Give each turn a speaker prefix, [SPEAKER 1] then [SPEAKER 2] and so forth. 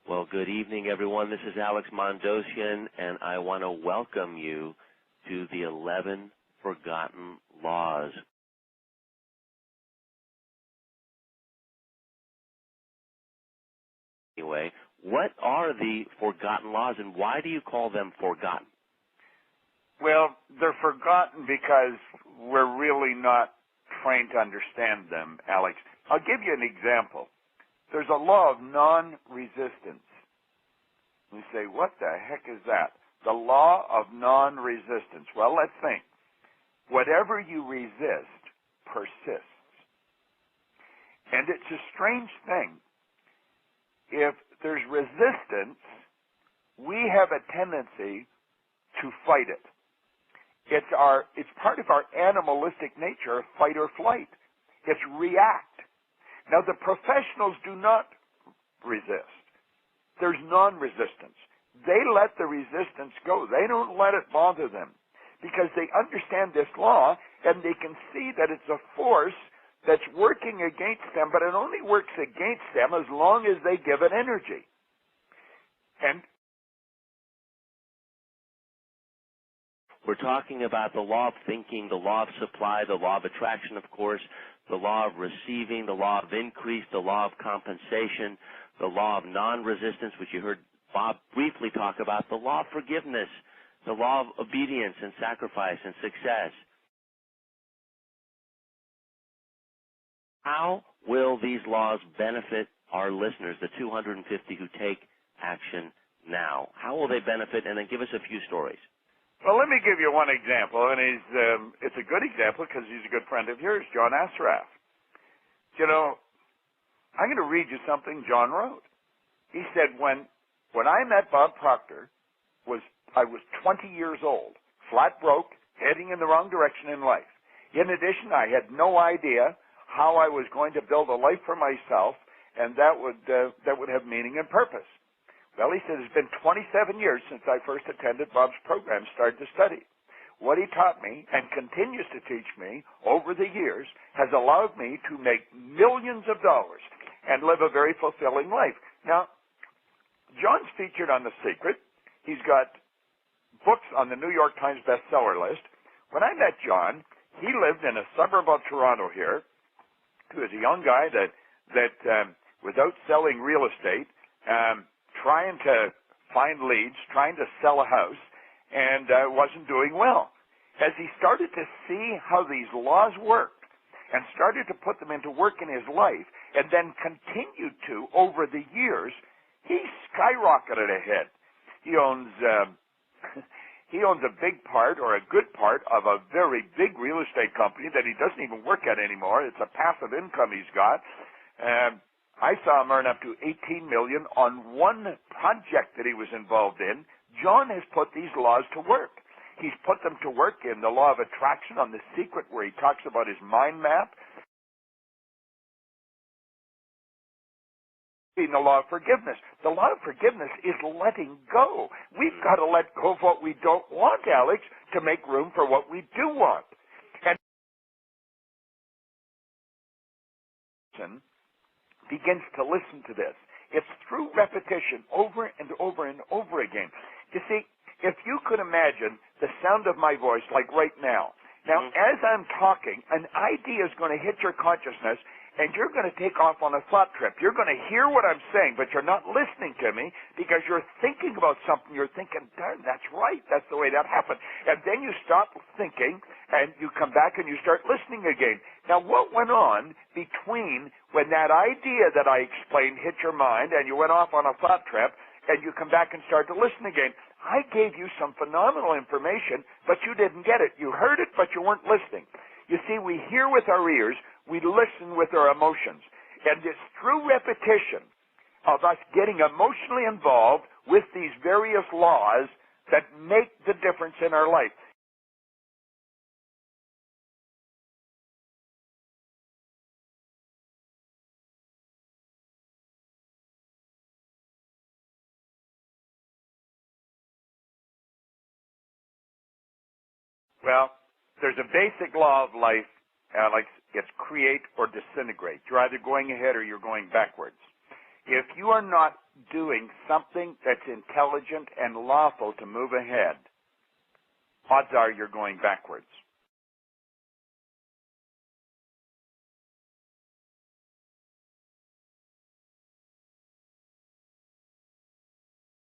[SPEAKER 1] Well, good evening, everyone. This is Alex Mondosian, and I want to welcome you to the 11 Forgotten Laws. Anyway, what are the forgotten laws, and why do you call them forgotten?
[SPEAKER 2] Well, they're forgotten because we're really not trained to understand them, Alex. I'll give you an example. There's a law of non-resistance. You say, what the heck is that? The law of non-resistance. Well, let's think. Whatever you resist persists. And it's a strange thing. If there's resistance, we have a tendency to fight it. It's part of our animalistic nature, fight or flight. It's react. Now, the professionals do not resist. There's non-resistance. They let the resistance go. They don't let it bother them because they understand this law and they can see that it's a force that's working against them, but it only works against them as long as they give it energy. And
[SPEAKER 1] we're talking about the law of thinking, the law of supply, the law of attraction, of course, the law of receiving, the law of increase, the law of compensation, the law of non-resistance, which you heard Bob briefly talk about, the law of forgiveness, the law of obedience and sacrifice and success. How will these laws benefit our listeners, the 250 who take action now? How will they benefit? And then give us a few stories.
[SPEAKER 2] Well, let me give you one example, and it's a good example because he's a good friend of yours, John Asraf. You know, I'm going to read you something John wrote. He said, when I met Bob Proctor, I was 20 years old, flat broke, heading in the wrong direction in life. In addition, I had no idea how I was going to build a life for myself, and that would have meaning and purpose. Well, he said, it's been 27 years since I first attended Bob's program, started to study. What he taught me and continues to teach me over the years has allowed me to make millions of dollars and live a very fulfilling life. Now, John's featured on The Secret. He's got books on the New York Times bestseller list. When I met John, he lived in a suburb of Toronto here. He was a young guy that was out selling real estate, trying to find leads, trying to sell a house, and wasn't doing well. As he started to see how these laws worked and started to put them into work in his life and then continued to over the years, he skyrocketed ahead. He owns a big part or a good part of a very big real estate company that he doesn't even work at anymore. It's a passive income he's got. I saw him earn up to $18 million on one project that he was involved in. John has put these laws to work. He's put them to work in the law of attraction on The Secret, where he talks about his mind map. In the law of forgiveness. The law of forgiveness is letting go. We've got to let go of what we don't want, Alex, to make room for what we do want. And begins to listen to this. It's through repetition over and over and over again. You see, if you could imagine the sound of my voice like right now. Now, as I'm talking, an idea is going to hit your consciousness, and you're going to take off on a thought trip. You're going to hear what I'm saying, but you're not listening to me because you're thinking about something. You're thinking, darn, that's right. That's the way that happened. And then you stop thinking, and you come back and you start listening again. Now, what went on between when that idea that I explained hit your mind and you went off on a thought trip and you come back and start to listen again? I gave you some phenomenal information, but you didn't get it. You heard it, but you weren't listening. You see, we hear with our ears, we listen with our emotions. And it's through repetition of us getting emotionally involved with these various laws that make the difference in our life. Well, there's a basic law of life, Alex. It's create or disintegrate. You're either going ahead or you're going backwards. If you are not doing something that's intelligent and lawful to move ahead, odds are you're going backwards.